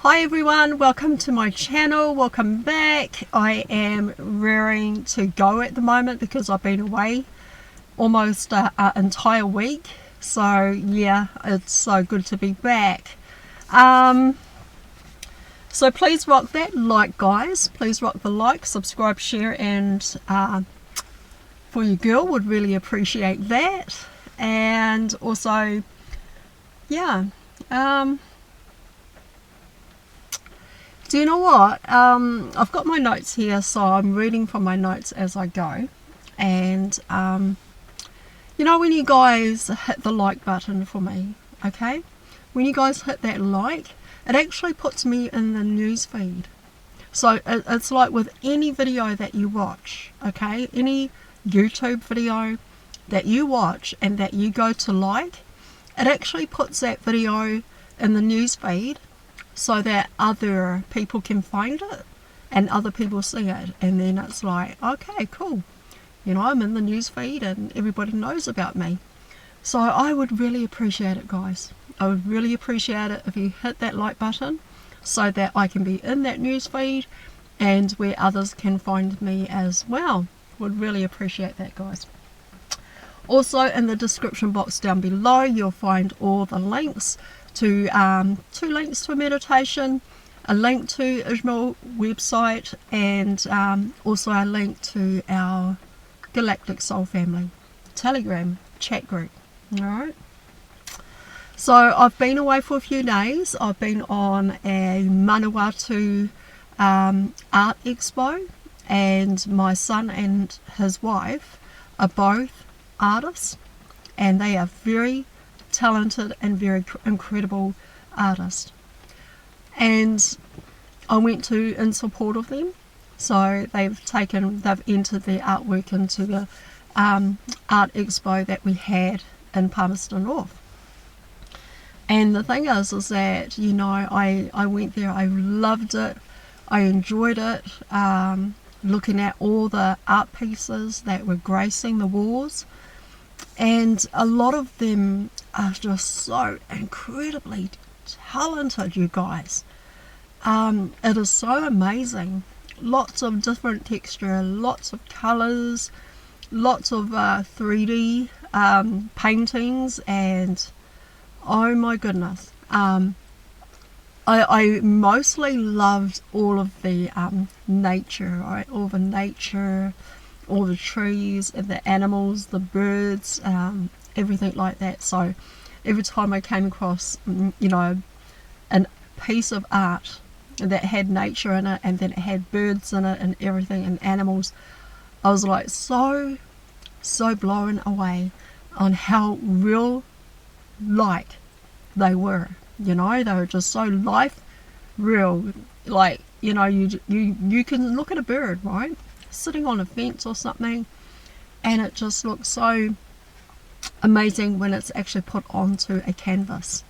Hi everyone, welcome to my channel, welcome back. I am raring to go at the moment because I've been away almost an entire week. So yeah, it's so good to be back. So please rock that like, guys. Please rock the like, subscribe, share, and for your girl, would really appreciate that. And also, yeah, do you know what? I've got my notes here, so I'm reading from my notes as I go. And you know, when you guys hit the like button for me, okay? When you guys hit that like, it actually puts me in the news feed. So it's like with any video that you watch, okay? Any YouTube video that you watch and that you go to like, it actually puts that video in the news feed so that other people can find it and other people see it. And then it's like, okay, cool. You know, I'm in the news feed and everybody knows about me. So I would really appreciate it, guys. I would really appreciate it if you hit that like button so that I can be in that news feed and where others can find me as well. Would really appreciate that, guys. Also, in the description box down below, you'll find all the links to 2 links to a meditation, a link to Ishmael website, and also a link to our Galactic Soul Family Telegram chat group. Alright, so I've been away for a few days. I've been on a Manawatu art expo, and my son and his wife are both artists, and they are very talented and very incredible artists. And I went to in support of them. So they've entered their artwork into the art expo that we had in Palmerston North. And the thing is that, you know, I went there, I loved it, I enjoyed it, looking at all the art pieces that were gracing the walls. And a lot of them are just so incredibly talented, you guys. It is so amazing. Lots of different texture, lots of colours, lots of 3D paintings, and oh my goodness. I mostly loved all of the nature, right? All the nature, all the trees and the animals, the birds, everything like that. So every time I came across, you know, a piece of art that had nature in it, and then it had birds in it and everything and animals, I was like so blown away on how real like they were. You know, they were just so life real. Like, you know, you can look at a bird, right, sitting on a fence or something, and it just looks so amazing when it's actually put onto a canvas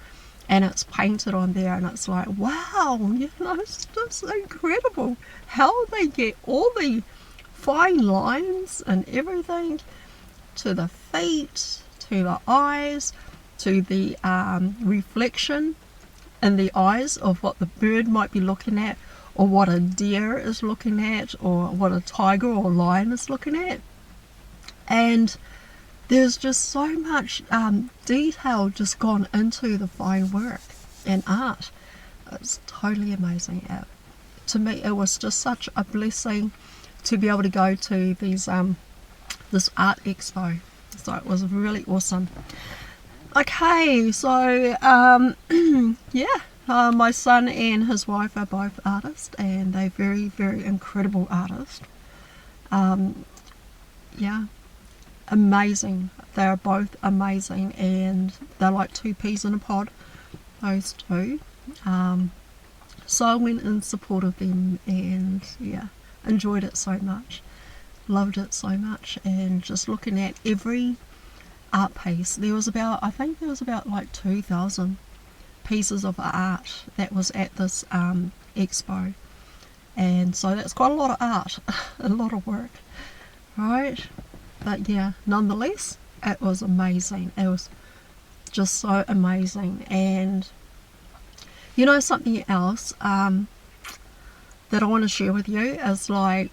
and it's painted on there, and it's like, wow, you know, it's just incredible how they get all the fine lines and everything, to the feet, to the eyes, to the reflection in the eyes of what the bird might be looking at, or what a deer is looking at, or what a tiger or lion is looking at. And there's just so much detail just gone into the fine work and art. It's totally amazing. To me, it was just such a blessing to be able to go to these this art expo. So it was really awesome. Okay, so yeah, my son and his wife are both artists, and they're very, very incredible artists. Yeah, amazing. They're both amazing, and they're like 2 peas in a pod, those two. So I went in support of them, and yeah, enjoyed it so much, loved it so much. And just looking at every art piece, I think there was about like 2,000 pieces of art that was at this expo, and so that's quite a lot of art, a lot of work, right? But yeah, nonetheless, it was amazing. It was just so amazing. And You know, something else that I want to share with you is like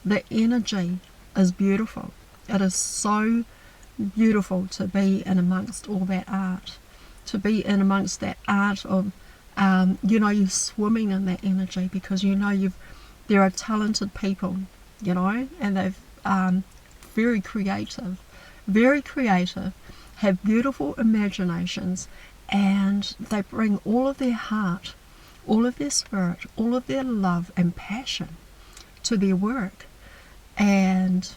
the energy is beautiful. It is so beautiful to be in amongst all that art, to be in amongst that art of, you know, you're swimming in that energy because you know there are talented people, you know, and they've very creative, have beautiful imaginations, and they bring all of their heart, all of their spirit, all of their love and passion to their work. And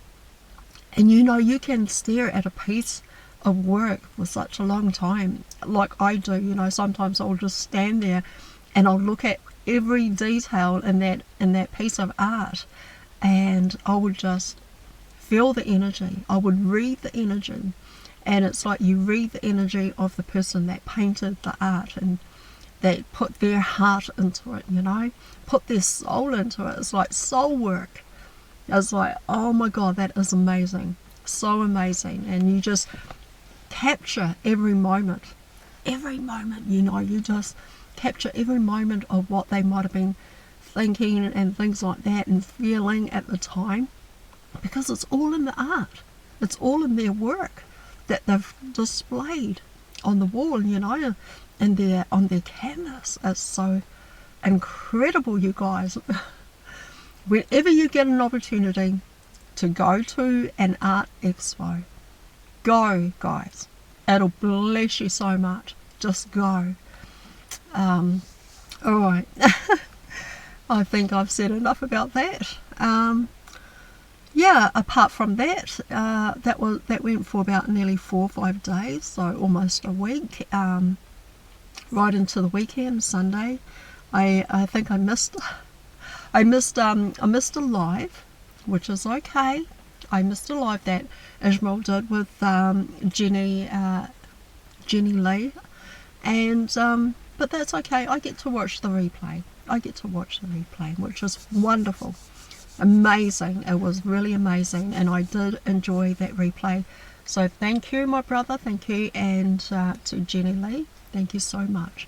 you know, you can stare at a piece of work for such a long time, like I do. You know, sometimes I'll just stand there and I'll look at every detail in that piece of art, and I would just feel the energy. I would read the energy, and it's like you read the energy of the person that painted the art and that put their heart into it, you know, put their soul into it. It's like soul work. It's like, oh my God, that is amazing. So amazing. And you just capture every moment, you know, you just capture every moment of what they might have been thinking and things like that and feeling at the time, because it's all in the art. It's all in their work that they've displayed on the wall, you know, and on their canvas. It's so incredible, you guys. Whenever you get an opportunity to go to an art expo, go, guys. It'll bless you so much. Just go. Alright. I think I've said enough about that. Yeah, apart from that, that went for about nearly 4 or 5 days, so almost a week, right into the weekend, Sunday. I think I missed a live, which is okay. I missed a live that Ishmael did with Jenny Lee, and but that's okay. I get to watch the replay. Which is wonderful. Amazing. It was really amazing, and I did enjoy that replay. So thank you, my brother. Thank you, and to Jenny Lee, thank you so much.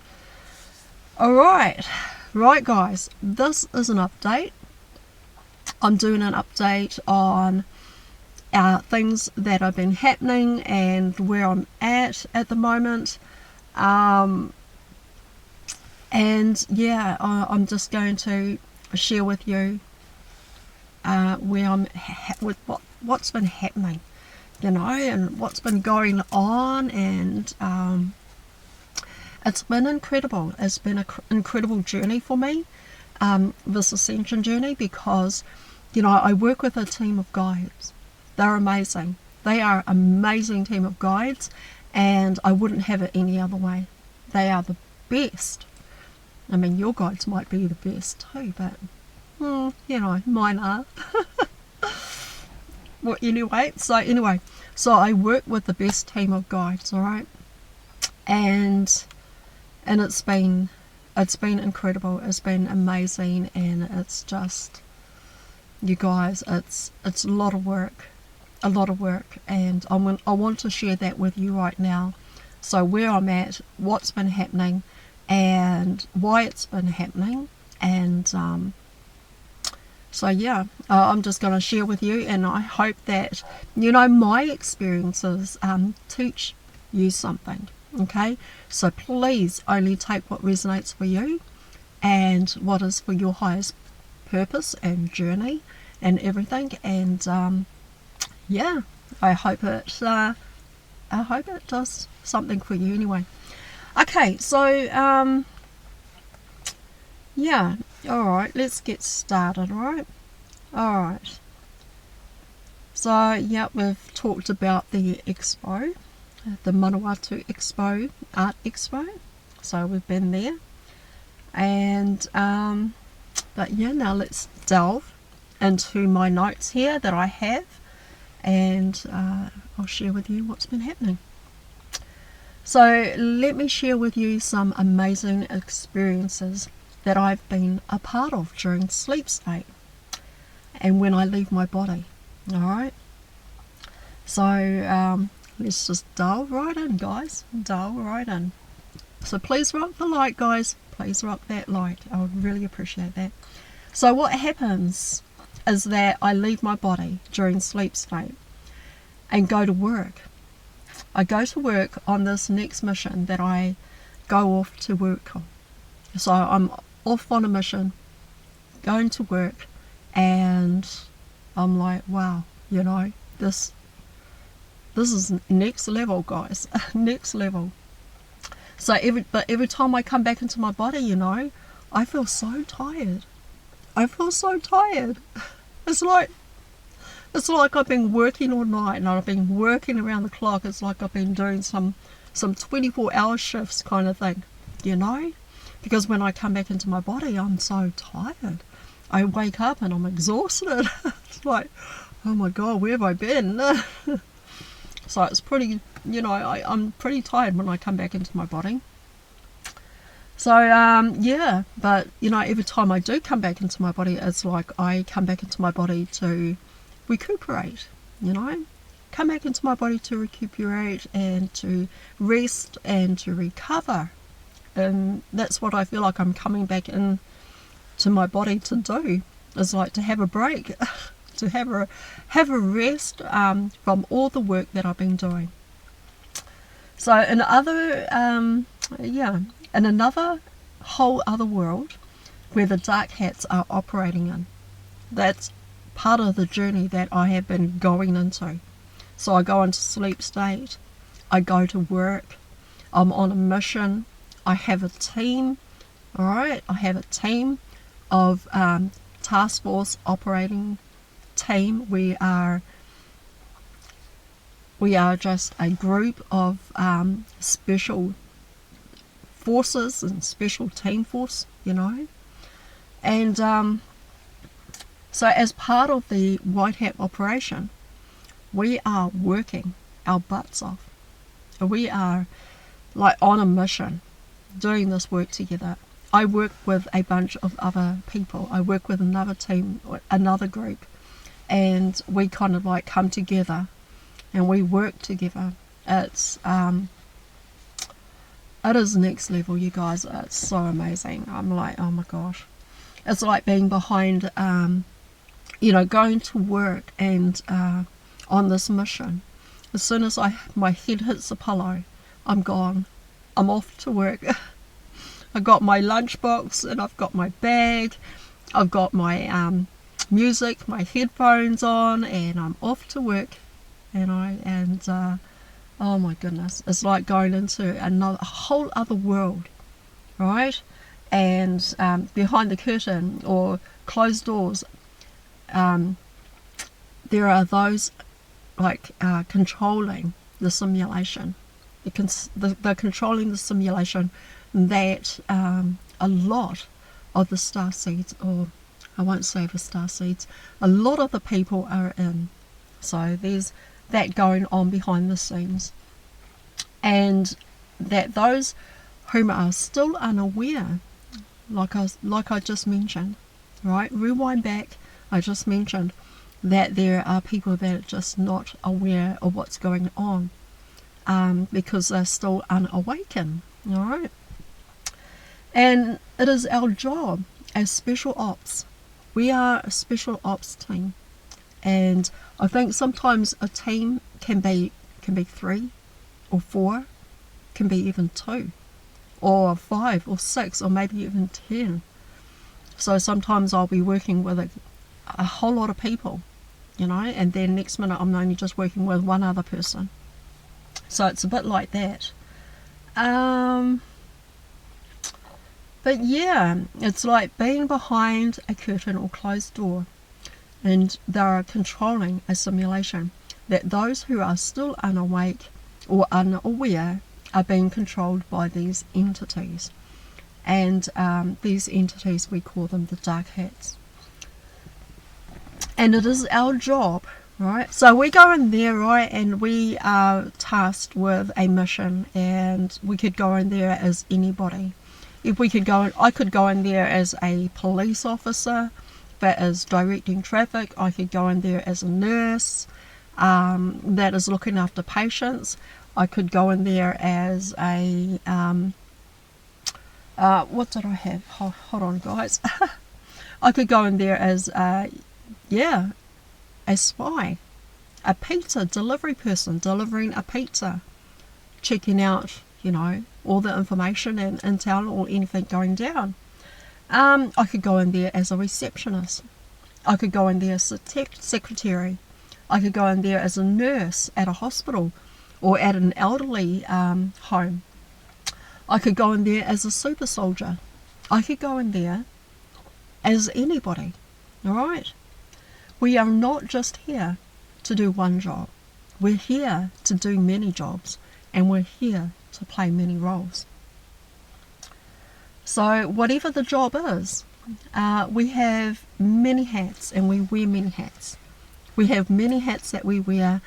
Alright, guys, this is an update. I'm doing an update on things that have been happening and where I'm at the moment. And yeah, I'm just going to share with you where I'm with what's been happening, you know, and what's been going on, and it's been incredible. It's been an incredible journey for me, this ascension journey, because, you know, I work with a team of guides. They're amazing. They are an amazing team of guides, and I wouldn't have it any other way. They are the best. I mean, your guides might be the best too, but you know, mine are. Well, anyway, so I work with the best team of guides, all right, and it's been incredible. It's been amazing, and it's just, you guys, it's a lot of work, and I want to share that with you right now. So where I'm at, what's been happening, and why it's been happening, and so yeah, I'm just going to share with you, and I hope that, you know, my experiences teach you something. Okay, so please only take what resonates for you and what is for your highest purpose and journey and everything. And yeah, I hope it does something for you anyway. Okay, so yeah, alright, let's get started, alright? Alright. So, yeah, we've talked about the expo, the Manawatu Expo, Art Expo. So we've been there. And, but yeah, now let's delve into my notes here that I have. And I'll share with you what's been happening. So let me share with you some amazing experiences that I've been a part of during sleep state and when I leave my body. Alright, so let's just delve right in, guys. Delve right in. So please rock the like, guys. please rock that like. I would really appreciate that. So what happens is that I leave my body during sleep state and go to work. I go to work on this next mission that I go off to work on. So I'm off on a mission, going to work, and I'm like, wow, you know, this is next level, guys. Next level. So every time I come back into my body, you know, I feel so tired. I feel so tired. It's like I've been working all night, and I've been working around the clock. It's like I've been doing some 24-hour shifts kind of thing, you know? Because when I come back into my body, I'm so tired. I wake up and I'm exhausted. It's like, oh my God, where have I been? So it's pretty, you know, I'm pretty tired when I come back into my body. So, yeah, but, you know, every time I do come back into my body, it's like I come back into my body to recuperate, you know? Come back into my body to recuperate and to rest and to recover. And that's what I feel like I'm coming back in to my body to do, is like to have a break, to have a rest from all the work that I've been doing. So in another whole other world where the dark hats are operating in, that's part of the journey that I have been going into. So I go into sleep state, I go to work, I'm on a mission, I have a team, all right? I have a team of task force operating team. We are just a group of special forces and special team force, you know. And so as part of the White Hat operation, we are working our butts off. We are like on a mission, doing this work together. I work with a bunch of other people. I work with another team, another group, and we kind of like come together and we work together. It is next level, you guys. It's so amazing. I'm like, oh my gosh. It's like being behind, you know, going to work and on this mission. As soon as my head hits the pillow, I'm gone. I'm off to work. I've got my lunchbox and I've got my bag. I've got my music, my headphones on, and I'm off to work. Oh my goodness, it's like going into a whole other world, right? And behind the curtain or closed doors, there are those like controlling the simulation. They're controlling the simulation that a lot of the starseeds, or I won't say the starseeds, a lot of the people are in. So there's that going on behind the scenes. And that those whom are still unaware, like I just mentioned, right? Rewind back, I just mentioned that there are people that are just not aware of what's going on because they're still unawakened, all right? And it is our job as special ops. We are a special ops team. And I think sometimes a team can be 3 or 4, can be even 2 or 5 or 6 or maybe even 10. So sometimes I'll be working with a whole lot of people, you know, and then next minute I'm only just working with one other person. So it's a bit like that. But yeah, it's like being behind a curtain or closed door, and they are controlling a simulation that those who are still unawake or unaware are being controlled by these entities. And these entities, we call them the dark hats. And it is our job, right? So we go in there, right, and we are tasked with a mission, and we could go in there as anybody. If we could go in, I could go in there as a police officer that is directing traffic. I could go in there as a nurse that is looking after patients. I could go in there as a What did I have? Hold on, guys. I could go in there as, a spy, a pizza delivery person delivering a pizza, checking out, all the information and intel or anything going down. I could go in there as a receptionist. I could go in there as a secretary. I could go in there as a nurse at a hospital or at an elderly home. I could go in there as a super soldier. I could go in there as anybody. All right? We are not just here to do one job. We're here to do many jobs, and we're here to play many roles. So whatever the job is, we have many hats, and we wear many hats. We have many hats that we wear.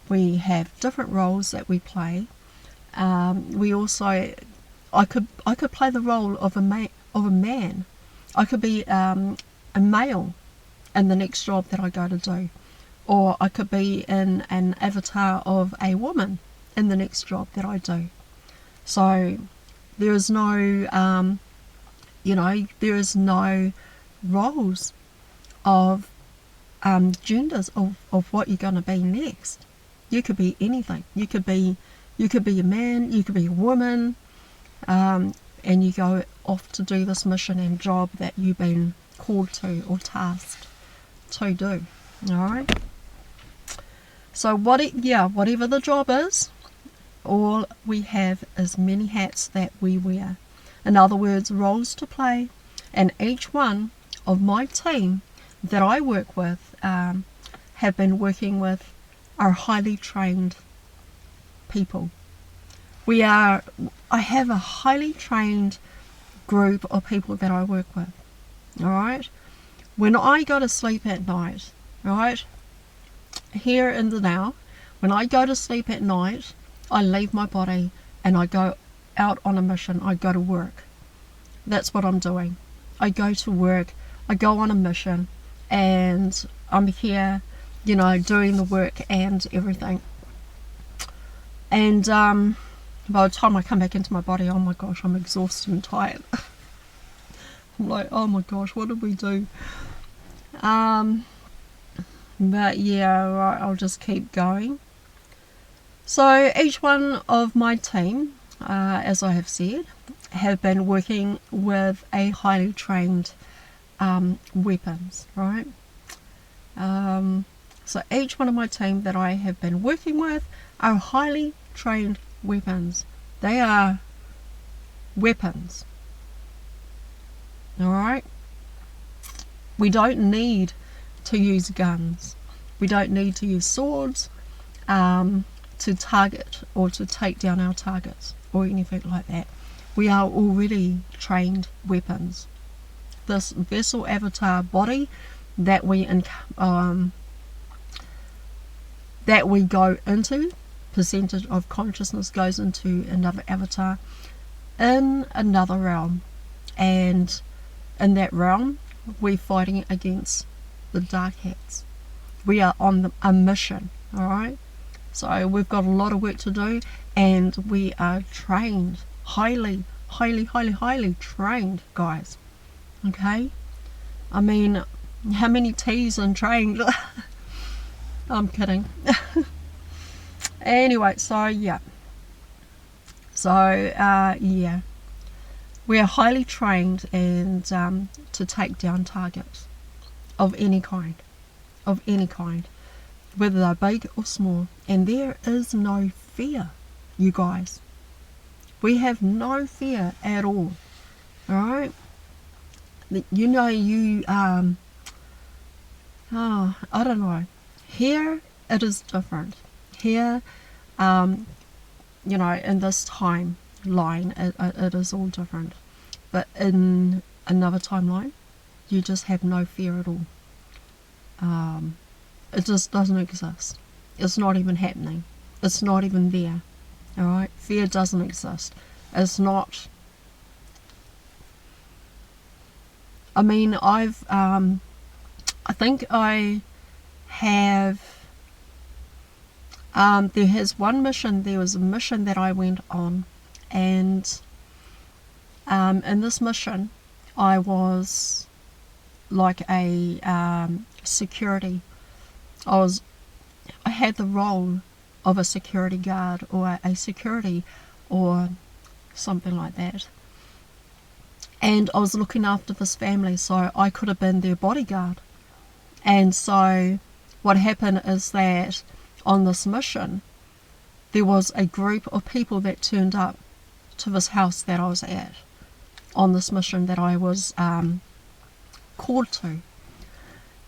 We have different roles that we play. We also, I could play the role of a man. I could be a male in the next job that I go to do, or I could be in an avatar of a woman in the next job that I do. So there is no, there is no roles of genders of what you're going to be next. You could be anything. You could be a man, you could be a woman, and you go off to do this mission and job that you've been called to or tasked to do. Alright? So whatever the job is, all we have is many hats that we wear. In other words, roles to play, and each one of my team that I work with have been working with are highly trained people. I have a highly trained group of people that I work with. Alright? When I go to sleep at night, right, here in the now, when I go to sleep at night, I leave my body and I go out on a mission. I go to work. That's what I'm doing. I go to work, I go on a mission, and I'm here, doing the work and everything. And by the time I come back into my body, oh my gosh, I'm exhausted and tired. I'm like, oh my gosh, what did we do? But yeah, right, I'll just keep going. So each one of my team, as I have said, have been working with a highly trained weapons, right? So each one of my team that I have been working with are highly trained weapons. They are weapons. Alright? We don't need to use guns. We don't need to use swords to target or to take down our targets or anything like that. We are already trained weapons. This vessel avatar body that we go into, percentage of consciousness goes into another avatar in another realm, and in that realm we're fighting against the dark hats. We are on a mission, alright? So we've got a lot of work to do, and we are trained, highly trained, guys. Okay? I mean, how many T's in trained? I'm kidding. Anyway, so yeah. So, yeah. We are highly trained and to take down targets of any kind. Of any kind. Whether they're big or small. And there is no fear, you guys. We have no fear at all. Alright? I don't know. Here, it is different. Here, in this timeline, it is all different. But in another timeline, you just have no fear at all. It just doesn't exist. It's not even happening. It's not even there. Alright? Fear doesn't exist. It's not... I mean, I think I have... there was a mission that I went on, and In this mission, I was like a security. I had the role of a security guard or a security or something like that. And I was looking after this family, so I could have been their bodyguard. And so what happened is that on this mission, there was a group of people that turned up to this house that I was at on this mission that I was called to.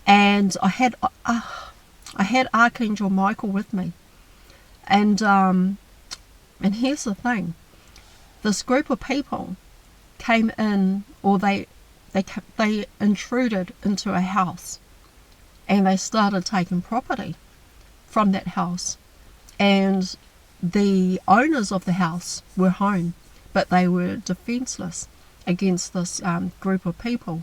And I had Archangel Michael with me. And here's the thing. This group of people came in, or they intruded into a house, and they started taking property from that house. And the owners of the house were home, but they were defenseless against this group of people.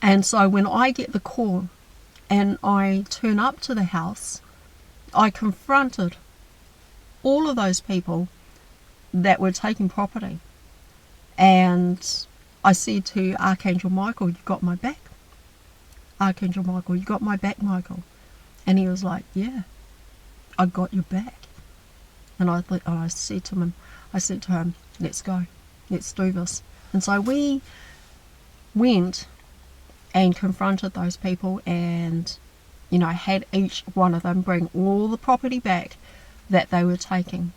And so when I get the call and I turn up to the house, I confronted all of those people that were taking property. And I said to Archangel Michael, you got my back? Archangel Michael, you got my back, Michael? And he was like, yeah, I got your back. And I said to him, let's go, let's do this. And so we went and confronted those people, and had each one of them bring all the property back that they were taking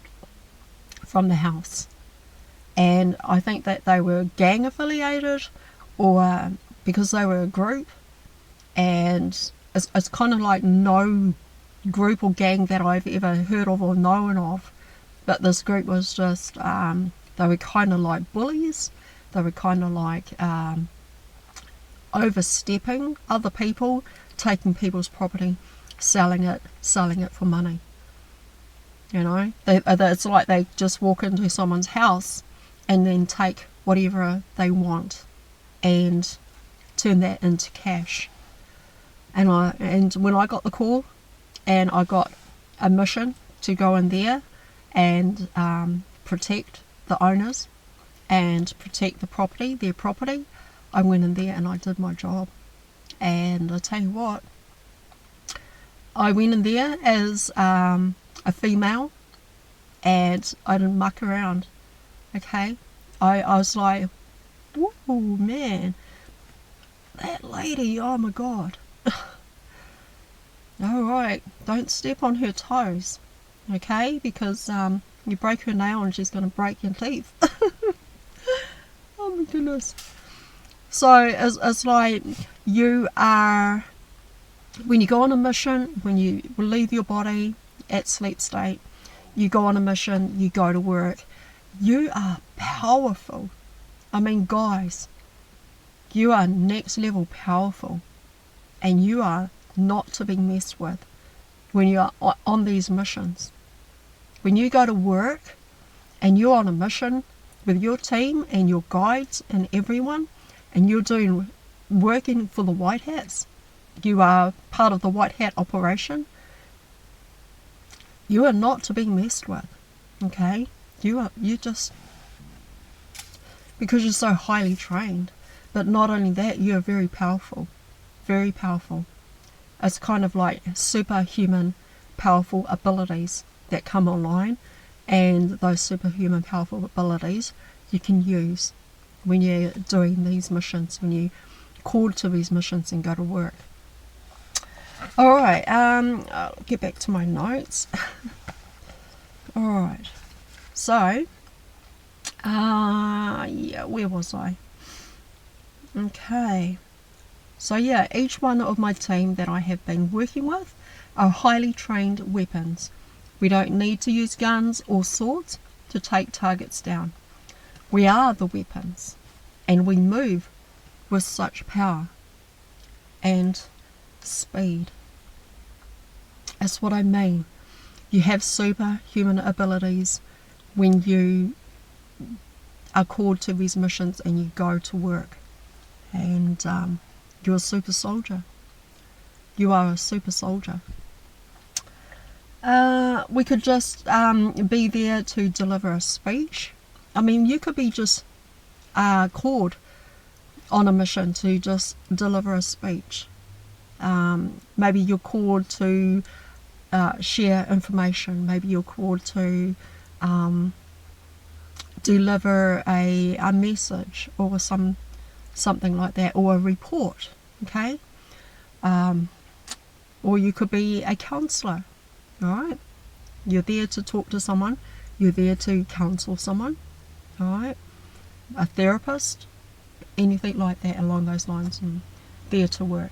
from the house. And I think that they were gang affiliated, or because they were a group, and it's kind of like no group or gang that I've ever heard of or known of, but this group was just they were kind of like bullies. They were kind of like overstepping other people, taking people's property, selling it for money. It's like they just walk into someone's house and then take whatever they want and turn that into cash. And when I got the call and I got a mission to go in there and protect the owners and protect the property, their property, I went in there and I did my job. And I tell you what, I went in there as a female, and I didn't muck around. Okay, I was like, whoa, man, that lady, oh my God. Alright, don't step on her toes, okay, because you break her nail and she's going to break your teeth. Oh my goodness. So it's like you are, when you go on a mission, when you leave your body at sleep state, you go on a mission, you go to work, you are powerful. I mean, guys, you are next level powerful, and you are not to be messed with when you are on these missions. When you go to work and you're on a mission with your team and your guides and everyone, and you're working for the White Hats, you are part of the White Hat operation, you are not to be messed with, okay? You just, because you're so highly trained. But not only that, you are very powerful, very powerful. It's kind of like superhuman powerful abilities that come online, and those superhuman powerful abilities you can use when you're doing these missions, when you're called to these missions and go to work. Alright, I'll get back to my notes. Alright, so, yeah, where was I? Okay, so yeah, each one of my team that I have been working with are highly trained weapons. We don't need to use guns or swords to take targets down. We are the weapons, and we move with such power and speed. That's what I mean. You have superhuman abilities when you are called to these missions and you go to work. And you're a super soldier. You are a super soldier. We could just be there to deliver a speech. I mean, you could be just called on a mission to just deliver a speech. Maybe you're called to share information. Maybe you're called to deliver a message or something like that, or a report. Okay, or you could be a counsellor. All right, you're there to talk to someone. You're there to counsel someone. All right, a therapist, anything like that along those lines, and there to work.